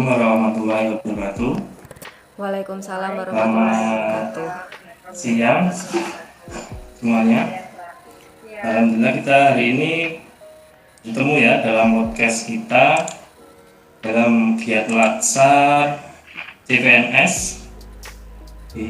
warahmatullahi wabarakatuh. Waalaikumsalam warahmatullahi Selamat wabarakatuh. siang semuanya. Alhamdulillah kita hari ini bertemu ya dalam podcast kita dalam giat laksar CPNS di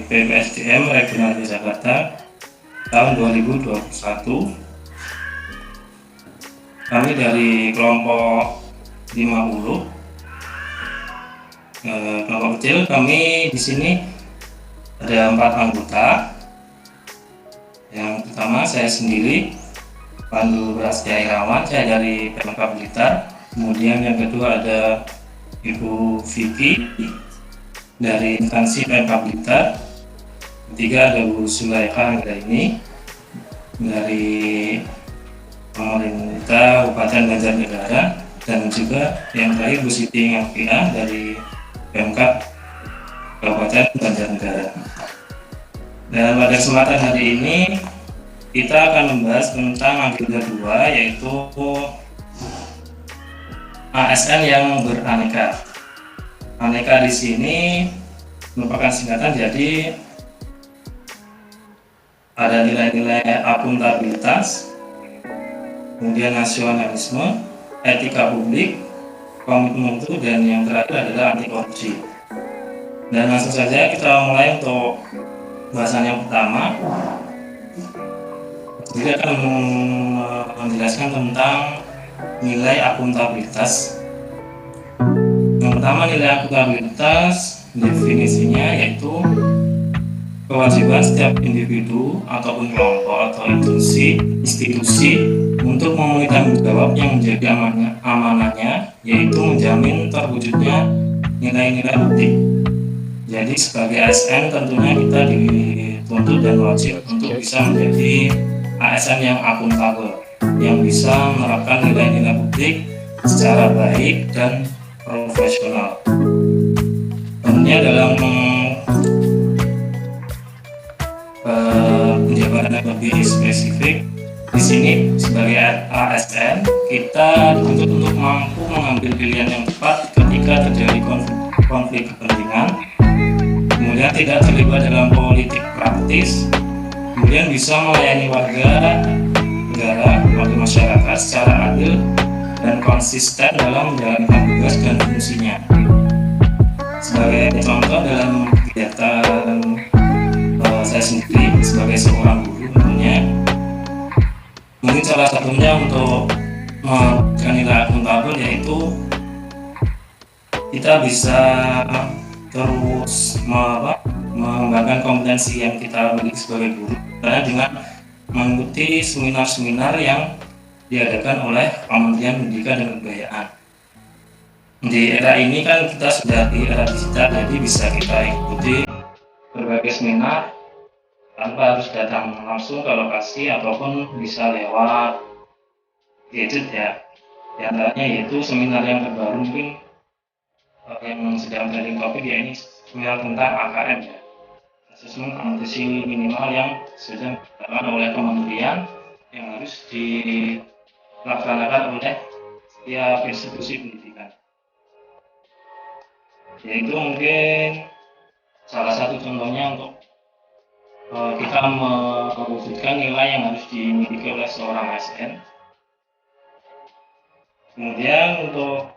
PPSDM Regional Jakarta tahun 2021. Kami dari kelompok 50 kelompok kecil. Kami di sini ada 4 anggota. Yang pertama saya sendiri, Pandu Prasetya Irawan, saya dari Pemkab Blitar. Kemudian yang kedua ada Ibu Vicky dari instansi Pemkab Blitar. Ketiga ada Bu Sulaikha Anggraini dari pemerintah Kabupaten Banjarnegara, dan juga yang terakhir Bu Siti Ngafia dari Pemkab Kabupaten Banjarnegara. Dan pada kesempatan hari ini kita akan membahas tentang agenda 2, yaitu ASN yang beraneka. Aneka di sini merupakan singkatan, jadi ada nilai-nilai akuntabilitas, kemudian nasionalisme, etika publik, komitmen mutu, dan yang terakhir adalah anti korupsi. Dan langsung saja kita mulai untuk bahasan yang pertama. Jadi akan menjelaskan tentang nilai akuntabilitas. Yang pertama, nilai akuntabilitas definisinya yaitu kewajiban setiap individu ataupun kelompok atau institusi untuk memenuhi tanggung jawab yang menjadi amanahnya, yaitu menjamin terwujudnya nilai-nilai etik. Jadi sebagai ASN tentunya kita dituntut dan wajib untuk bisa menjadi ASN yang akuntabel, yang bisa menerapkan nilai-nilai etik secara baik dan profesional. Tentunya dalam penjabaran yang lebih spesifik, di sini sebagai ASN kita dituntut untuk mampu mengambil pilihan yang tepat ketika terjadi konflik kepentingan, kemudian tidak terlibat dalam politik praktis, kemudian bisa melayani warga negara, warga masyarakat secara adil dan konsisten dalam menjalankan tugas dan fungsinya. Sebagai contoh dalam kegiatan saya sendiri sebagai seorang guru, tentunya mungkin salah satunya untuk menjaga nilai akuntabel yaitu kita bisa terus mengembangkan kompetensi yang kita miliki sebagai guru, karena dengan mengikuti seminar-seminar yang diadakan oleh Kementerian Pendidikan dan Kebudayaan. Di era ini kan kita sudah di era digital, jadi bisa kita ikuti berbagai seminar tanpa harus datang langsung ke lokasi ataupun bisa lewat gadget ya. Di antaranya yaitu seminar yang terbaru mungkin yang sedang trending topik, ya ini seminar tentang AKM ya, asesmen nutrisi minimal yang sudah dilakukan oleh kementerian yang harus dilaksanakan oleh setiap institusi pendidikan. Yaitu mungkin salah satu contohnya untuk kita mewujudkan nilai yang harus dimiliki oleh seorang ASN. Kemudian untuk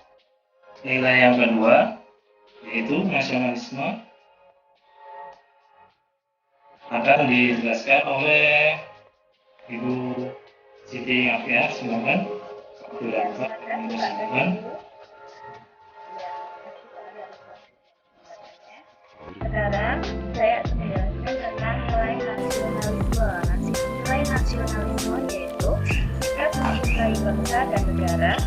nilai yang kedua yaitu nasionalisme akan dijelaskan oleh Ibu Siti Ngafia. Silakan. Sekarang saya akan menjelaskan tentang nilai nasionalisme. Nilai nasionalisme yaitu sikap mencintai bangsa dan negara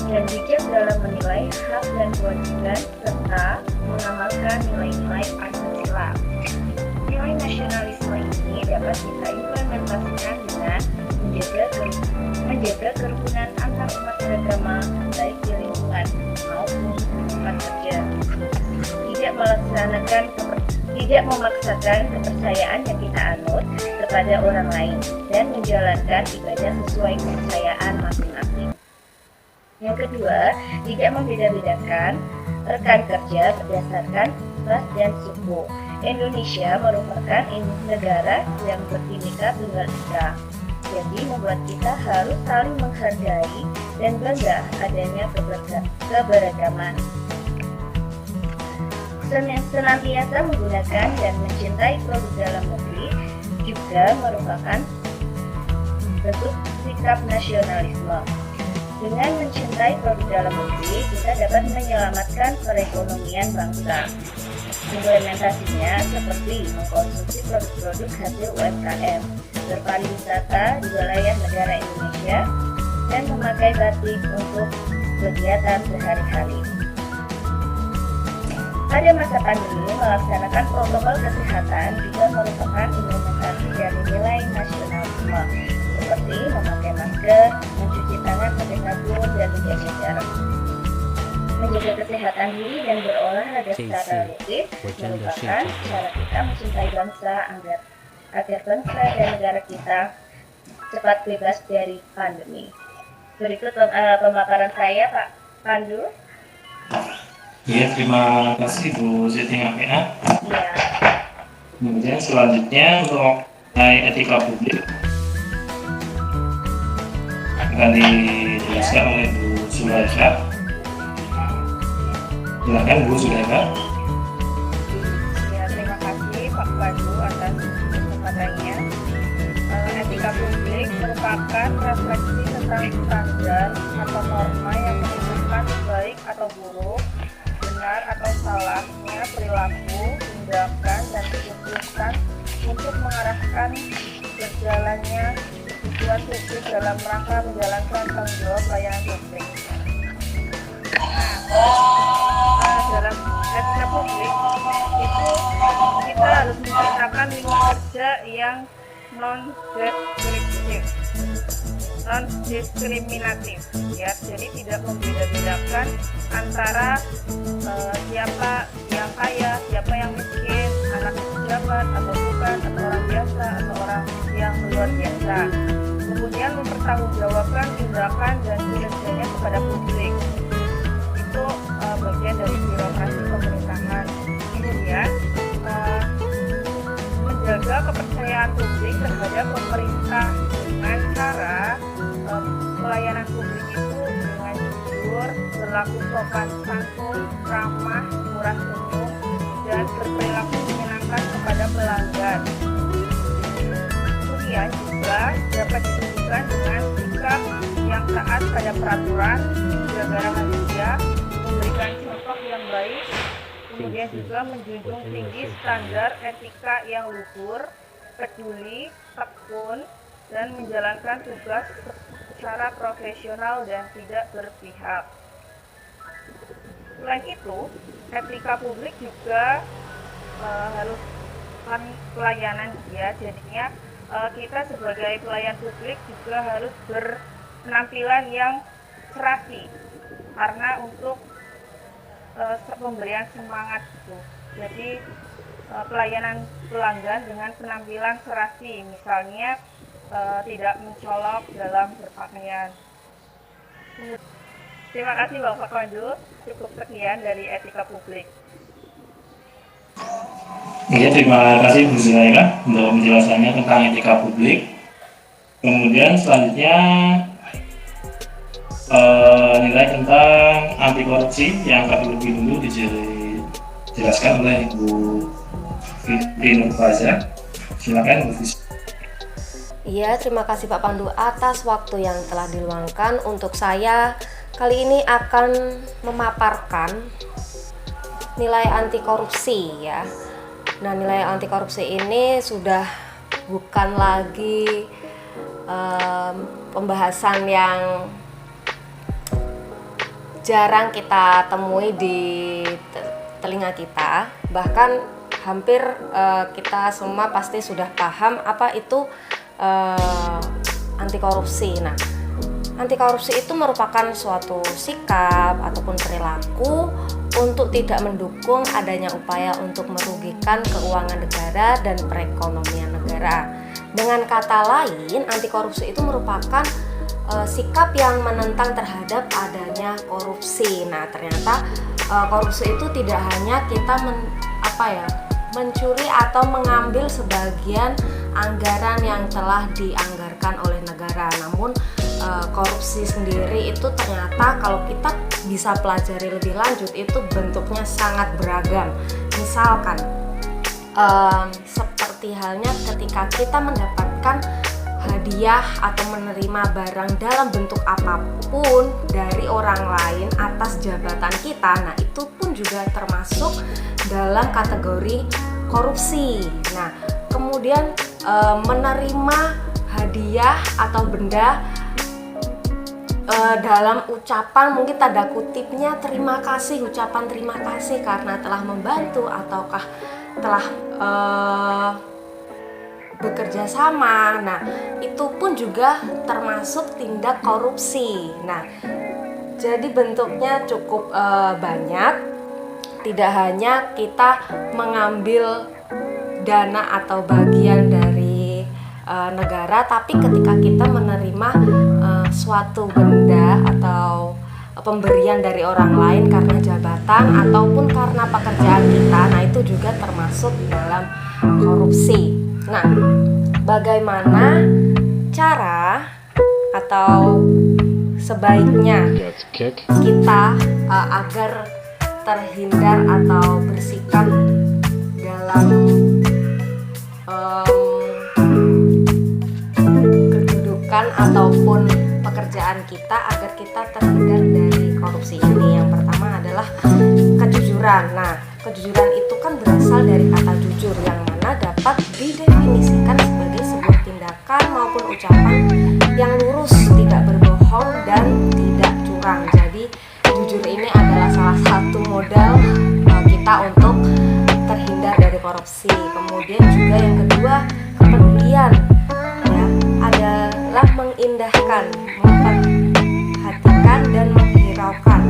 dan bijak dalam menilai hak dan kewajiban serta mengamalkan nilai-nilai Pancasila. Nilai nasionalisme ini dapat kita implementasikan dengan menjaga kerukunan antar umat beragama baik di lingkungan maupun tempat kerja. Tidak memaksakan kepercayaan yang kita anut kepada orang lain dan menjalankan ibadah sesuai kepercayaan masing-masing. Yang kedua, tidak membeda-bedakan rekan kerja berdasarkan ras dan suku. Indonesia merupakan negara yang berbhinneka tunggal ika. Jadi membuat kita harus saling menghargai dan bangga adanya keberagaman. Senantiasa menggunakan dan mencintai produk dalam negeri juga merupakan bentuk sikap nasionalisme. Dengan mencintai produk dalam negeri, kita dapat menyelamatkan perekonomian bangsa. Implementasinya seperti mengkonsumsi produk-produk hasil UMKM, berpariwisata di wilayah negara Indonesia, dan memakai batik untuk kegiatan sehari-hari. Pada masa pandemi, melaksanakan protokol kesehatan juga merupakan implementasi dari nilai nasionalisme, seperti memakai masker, mencuci tangan pakai sabun, dan menjaga jarak. Menjaga kesehatan diri dan berolahraga secara rutin merupakan cara kita mencintai bangsa agar bangsa dan negara kita cepat bebas dari pandemi. Berikut pemaparan saya, Pak Pandu. Ya, terima kasih Bu Siti Ngapea. Ya. Kemudian selanjutnya untuk nilai etika publik akan dijelaskan oleh Bu Sulaika. Silakan Bu Sulaika. Ya, terima kasih Pak Pandu atas kesempatannya. Etika publik merupakan refleksi tentang standar atau norma yang menentukan baik atau buruk, benar atau salahnya perilaku, tindakan, dan keputusan untuk mengarahkan berjalannya tujuan publik dalam rangka menjalankan tanggung jawab pelayanan publik. Dalam etika publik itu kita harus menciptakan lingkungan kerja yang non-diskriminatif, ya, jadi tidak membeda-bedakan antara siapa yang kaya, siapa yang miskin, anak pejabat atau bukan, atau orang biasa atau orang yang luar biasa. Kemudian mempertanggungjawabkan tindakan dan kinerjanya kepada publik. Itu bagian dari birokrasi pemerintahan. Kemudian menjaga kepercayaan publik terhadap pemerintah dengan cara pelayanan publik itu dengan jujur, berlaku sopan santun, ramah, murah senyum, dan berperilaku menyenangkan kepada pelanggan. Kemudian juga dapat ditunjukkan dengan sikap yang taat pada peraturan, menjaga rahasia, memberikan contoh yang baik, kemudian juga menjunjung tinggi standar etika yang luhur, peduli, tekun, dan menjalankan tugas secara profesional dan tidak berpihak. Selain itu, etika publik juga harus pelayanan, ya, jadinya kita sebagai pelayan publik juga harus berpenampilan yang serasi karena untuk pemberian semangat itu. Jadi pelayanan pelanggan dengan penampilan serasi, misalnya tidak mencolok dalam berpakaian. Terima kasih Bapak Pandu, cukup sekian dari etika publik. Ya, terima kasih Bu Sulaika untuk penjelasannya tentang etika publik. Kemudian selanjutnya nilai tentang anti korupsi yang akan lebih dulu dijelaskan oleh Ibu Fitri Nurfaza. Silakan Bu Fitri. Iya, terima kasih Pak Pandu atas waktu yang telah diluangkan untuk saya. Kali ini akan memaparkan nilai anti korupsi, ya. Nah, nilai anti korupsi ini sudah bukan lagi pembahasan yang jarang kita temui di telinga kita. Bahkan hampir kita semua pasti sudah paham apa itu anti korupsi. Nah, anti korupsi itu merupakan suatu sikap ataupun perilaku untuk tidak mendukung adanya upaya untuk merugikan keuangan negara dan perekonomian negara. Dengan kata lain, anti korupsi itu merupakan sikap yang menentang terhadap adanya korupsi. Nah, ternyata korupsi itu tidak hanya kita mencuri atau mengambil sebagian anggaran yang telah dianggarkan oleh negara. Namun korupsi sendiri itu ternyata kalau kita bisa pelajari lebih lanjut itu bentuknya sangat beragam. Misalkan seperti halnya ketika kita mendapatkan hadiah atau menerima barang dalam bentuk apapun dari orang lain atas jabatan kita, nah itu pun juga termasuk dalam kategori korupsi. Nah, kemudian menerima hadiah atau benda dalam ucapan, mungkin tanda kutipnya terima kasih, ucapan terima kasih karena telah membantu ataukah telah bekerja sama. Nah, itu pun juga termasuk tindak korupsi. Nah, jadi bentuknya cukup banyak. Tidak hanya kita mengambil dana atau bagian dari negara, tapi ketika kita menerima suatu benda atau pemberian dari orang lain karena jabatan ataupun karena pekerjaan kita, nah itu juga termasuk dalam korupsi. Nah, bagaimana cara atau sebaiknya kita agar terhindar atau bersikap dalam kedudukan ataupun pekerjaan kita agar kita terhindar dari korupsi ini? Yang pertama adalah kejujuran. Nah, kejujuran itu kan berasal dari kata jujur yang mana dapat didefinisikan sebagai sebuah tindakan maupun ucapan yang lurus, tidak berbohong dan tidak curang. Jadi jujur ini adalah salah satu modal kita untuk terhindar dari korupsi. Kemudian juga yang kedua, kepedulian, ya, adalah mengindahkan, memperhatikan dan menghiraukan.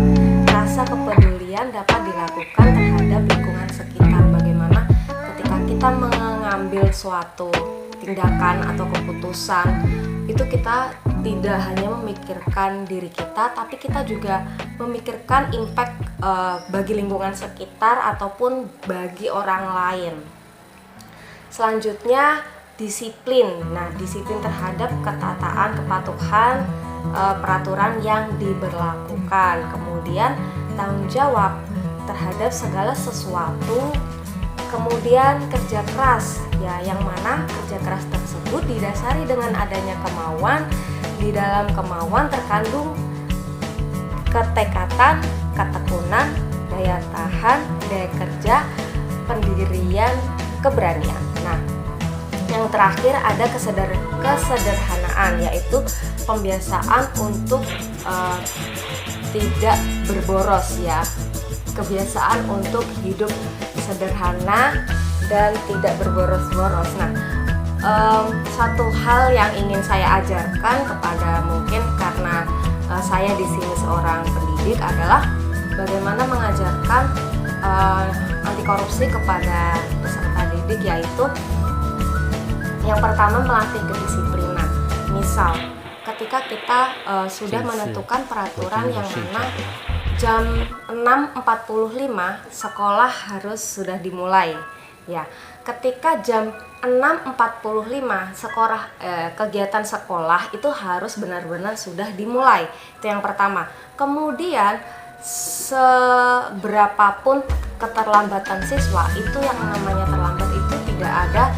Rasa kepedulian dapat dilakukan terhadap lingkungan sekitar. Bagaimana ketika kita mengambil suatu tindakan atau keputusan, itu kita tidak hanya memikirkan diri kita, tapi kita juga memikirkan impact bagi lingkungan sekitar ataupun bagi orang lain. Selanjutnya, disiplin. Nah, disiplin terhadap ketataan, kepatuhan peraturan yang diberlakukan. Kemudian tanggung jawab terhadap segala sesuatu. Kemudian kerja keras, ya, yang mana kerja keras tersebut didasari dengan adanya kemauan. Di dalam kemauan terkandung ketekatan, ketekunan, daya tahan, daya kerja, pendirian, keberanian. Nah, yang terakhir ada kesederhanaan, yaitu pembiasaan untuk tidak berboros, ya, kebiasaan untuk hidup sederhana dan tidak berboros-boros. Nah, satu hal yang ingin saya ajarkan kepada, mungkin karena saya di sini seorang pendidik, adalah bagaimana mengajarkan anti korupsi kepada peserta didik, yaitu yang pertama melatih kedisiplinan. Misal ketika kita sudah menentukan peraturan yang mana jam 6.45 sekolah harus sudah dimulai, ya, ketika jam 6.45 kegiatan sekolah itu harus benar-benar sudah dimulai. Itu yang pertama. Kemudian seberapapun keterlambatan siswa, itu yang namanya terlambat itu tidak ada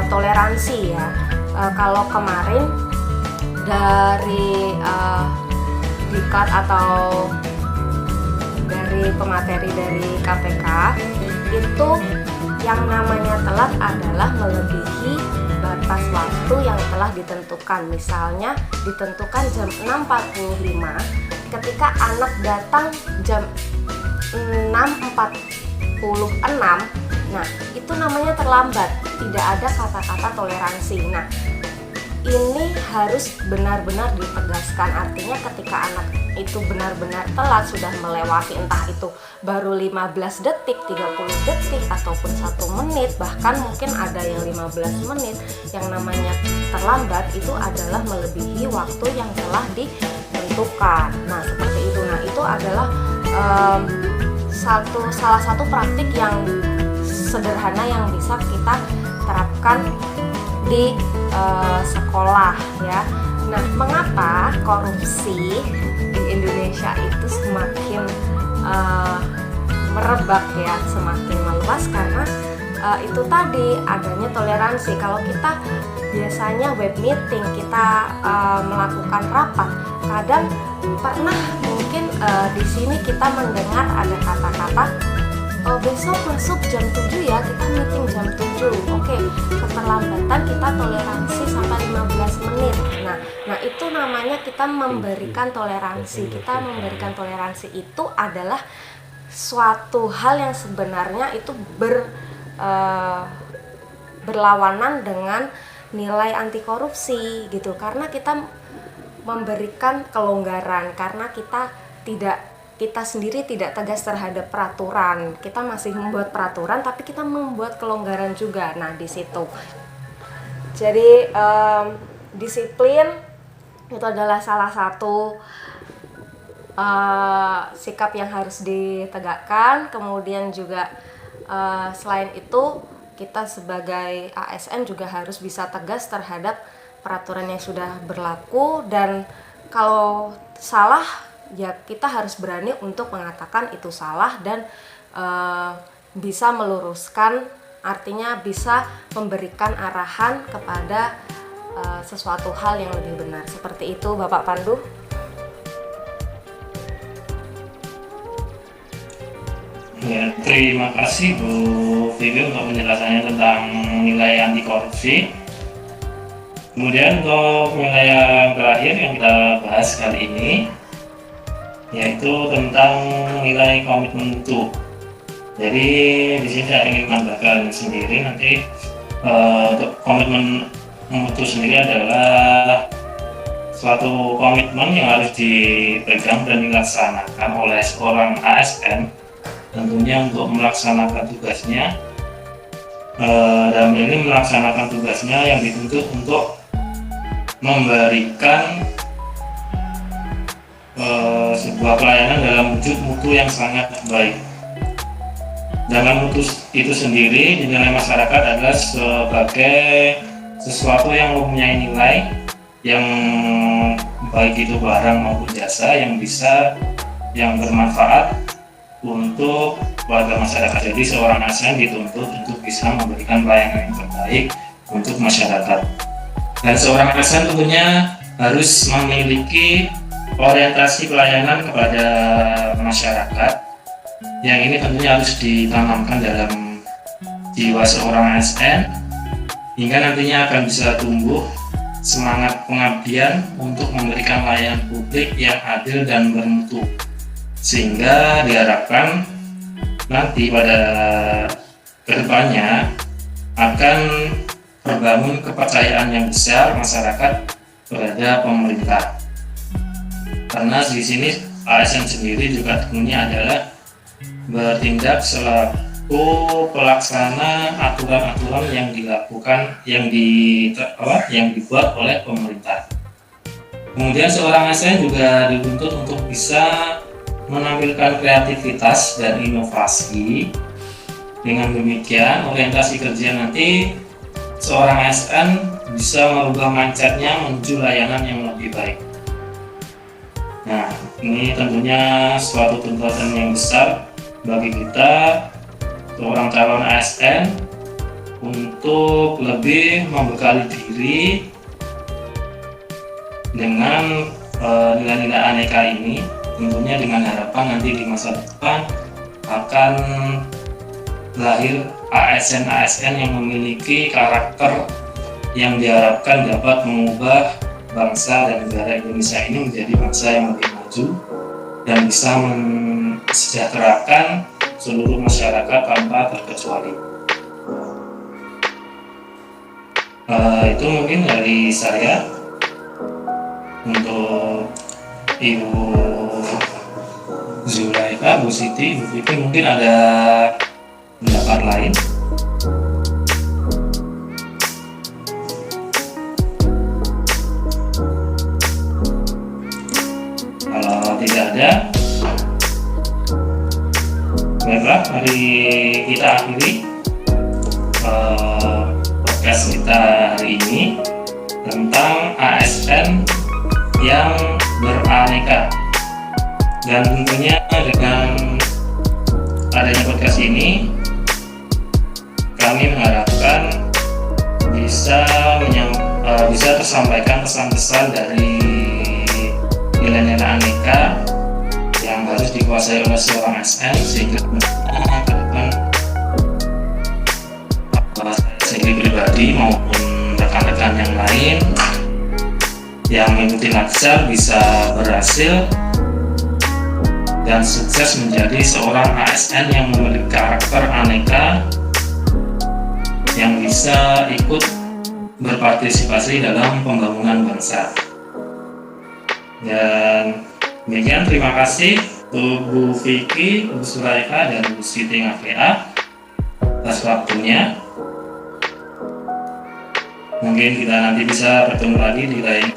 toleransi, ya. Kalau kemarin dari diklat atau dari pemateri dari KPK itu, yang namanya telat adalah melebihi batas waktu yang telah ditentukan. Misalnya ditentukan jam 6.45, ketika anak datang jam 6.46, nah itu namanya terlambat, tidak ada kata-kata toleransi. Nah, ini harus benar-benar ditegaskan. Artinya ketika anak itu benar-benar telat, sudah melewati entah itu baru 15 detik, 30 detik, ataupun 1 menit, bahkan mungkin ada yang 15 menit, yang namanya terlambat itu adalah melebihi waktu yang telah ditentukan. Nah seperti itu. Nah itu adalah salah satu praktik yang sederhana yang bisa kita terapkan di sekolah ya. Nah, mengapa korupsi di Indonesia itu semakin merebak ya, semakin meluas? Karena itu tadi adanya toleransi. Kalau kita biasanya web meeting, kita melakukan rapat, kadang pernah mungkin di sini kita mendengar ada kata-kata besok masuk jam 7 ya, kita meeting jam 7. Oke, keterlambatan kita toleransi sampai 15 menit. Nah itu namanya kita memberikan toleransi. Kita memberikan toleransi itu adalah suatu hal yang sebenarnya itu berlawanan dengan nilai anti korupsi gitu. Karena kita memberikan kelonggaran, karena kita sendiri tidak tegas terhadap peraturan. Kita masih membuat peraturan, tapi kita membuat kelonggaran juga. Nah, di situ. Jadi disiplin itu adalah salah satu sikap yang harus ditegakkan. Kemudian juga selain itu, kita sebagai ASN juga harus bisa tegas terhadap peraturan yang sudah berlaku, dan kalau salah ya kita harus berani untuk mengatakan itu salah dan bisa meluruskan, artinya bisa memberikan arahan kepada sesuatu hal yang lebih benar. Seperti itu Bapak Pandu. Ya, terima kasih Bu Vivi untuk penjelasannya tentang nilai anti korupsi. Kemudian untuk nilai yang terakhir yang kita bahas kali ini, yaitu tentang nilai komitmen mutu. Jadi di sini saya ingin menambahkan sendiri nanti untuk komitmen mutu sendiri adalah suatu komitmen yang harus dipegang dan dilaksanakan oleh seorang ASN, tentunya untuk melaksanakan tugasnya. Dalam ini melaksanakan tugasnya yang dituntut untuk memberikan sebuah pelayanan dalam wujud mutu yang sangat baik. Dengan mutu itu sendiri dinilai masyarakat adalah sebagai sesuatu yang mempunyai nilai yang baik itu barang maupun jasa yang bermanfaat untuk warga masyarakat. Jadi seorang ASN dituntut untuk bisa memberikan pelayanan yang terbaik untuk masyarakat. Dan seorang ASN tentunya harus memiliki orientasi pelayanan kepada masyarakat, yang ini tentunya harus ditanamkan dalam jiwa seorang ASN hingga nantinya akan bisa tumbuh semangat pengabdian untuk memberikan layanan publik yang adil dan bermutu, sehingga diharapkan nanti pada kedepannya akan terbangun kepercayaan yang besar masyarakat terhadap pemerintah. Karena di sini ASN sendiri juga tentunya adalah bertindak selaku pelaksana aturan-aturan yang dilakukan, yang dibuat oleh pemerintah. Kemudian seorang ASN juga dituntut untuk bisa menampilkan kreativitas dan inovasi. Dengan demikian, orientasi kerja nanti seorang ASN bisa merubah mindsetnya menuju layanan yang lebih baik. Nah, ini tentunya suatu tuntutan yang besar bagi kita seorang calon ASN untuk lebih membekali diri dengan nilai-nilai aneka ini, tentunya dengan harapan nanti di masa depan akan lahir ASN-ASN yang memiliki karakter yang diharapkan dapat mengubah bangsa dan negara Indonesia ini menjadi bangsa yang lebih maju dan bisa mensejahterakan seluruh masyarakat tanpa terkecuali. Itu mungkin dari saya. Untuk Ibu Zulaika, Bu Siti, Bu Vivi, mungkin ada pendapat lain? Kalau tidak ada, baiklah, mari kita akhiri podcast kita hari ini tentang ASN yang beraneka. Dan tentunya dengan adanya podcast ini, kami mengharapkan bisa tersampaikan pesan-pesan dari nilai-nilai aneka yang harus dikuasai oleh seorang ASN, sehingga ke depan saya sendiri pribadi maupun rekan-rekan yang lain yang mengikuti Laksar bisa berhasil dan sukses menjadi seorang ASN yang memiliki karakter aneka yang bisa ikut berpartisipasi dalam pembangunan bangsa. Dan demikian, terima kasih untuk Bu Vicky, Bu Zulaika, dan Bu Siti Ngafea atas waktunya. Mungkin kita nanti bisa bertemu lagi di lain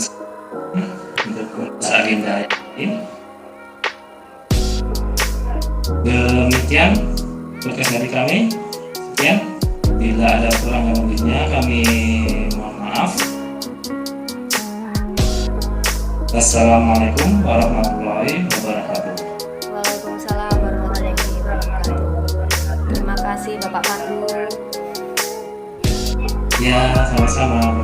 untuk agenda ini. Demikian podcast dari kami. Sekian. Bila ada kurang lebihnya kami mohon maaf. Assalamualaikum warahmatullahi wabarakatuh. Waalaikumsalam warahmatullahi wabarakatuh. Terima kasih Bapak Pandu. Ya, sama-sama.